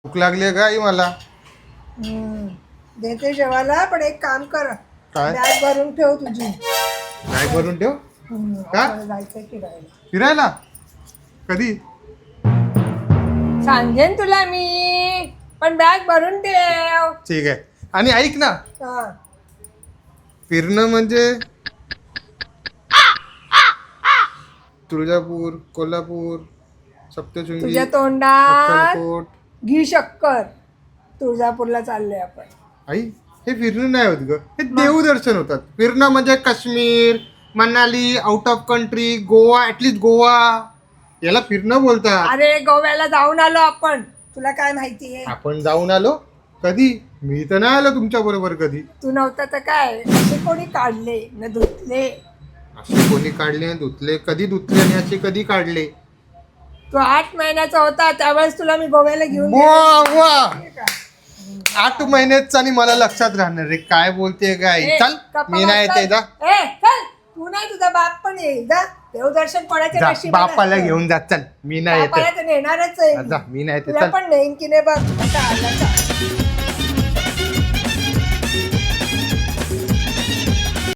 भूक लागली आहे का आई मला? देते जेवायला, पण एक काम कर, काय? बॅग भरून ठेव तुझी. बॅग भरून ठेव. का? आपल्याला जायचंय फिरायला. फिरायला कधी? सांगेन तुला मी, पण बॅग भरून ठेव. ठीक आहे. आणि ऐक ना, हा. फिरणं म्हणजे तुळजापूर, कोल्हापूर, सप्तशृंगी, तुझ्या तोंडात अक्कलकोट. घी शक्कर. तुळजापूरला चाललोय आपण. आई, हे फिरणं नाही होत ग, हे देवदर्शन होतात. फिरणं म्हणजे Kashmir, Manali, out of country, Goa, at least Goa, याला फिरणं बोलतात. अरे गोव्याला जाऊन आलो आपण, तुला काय माहितीये? आपण जाऊन आलो कधी? मी तर नाही आलो तुमच्या बरोबर कधी. तू नव्हता तर काय, असे कोणी काढले न धुतले. असे कोणी काढले धुतले? कधी धुतले आणि असे कधी काढले? तू 8 महिन्याचा होता त्यावेळेस तुला मी गोव्याला घेऊन वा गेले. वा, ठीक आहे. 8 महिन्याचा आणि मला लक्षात राहणार रे. काय बोलते काय? ए, चल, गप्पा मी नाही मारताय. येते जा. ए, चल, तू नाही, तुझा बाप पण येईल जा. देवदर्शन कोणाच्या जा, नशिबात बापाला असतं. घेऊन जा. चल, मी नाही येते. बापाला तर नेणारच आहे. जा, मी नाही येते. तुला चल. पण नेईन की नाही बघ. आता आला का?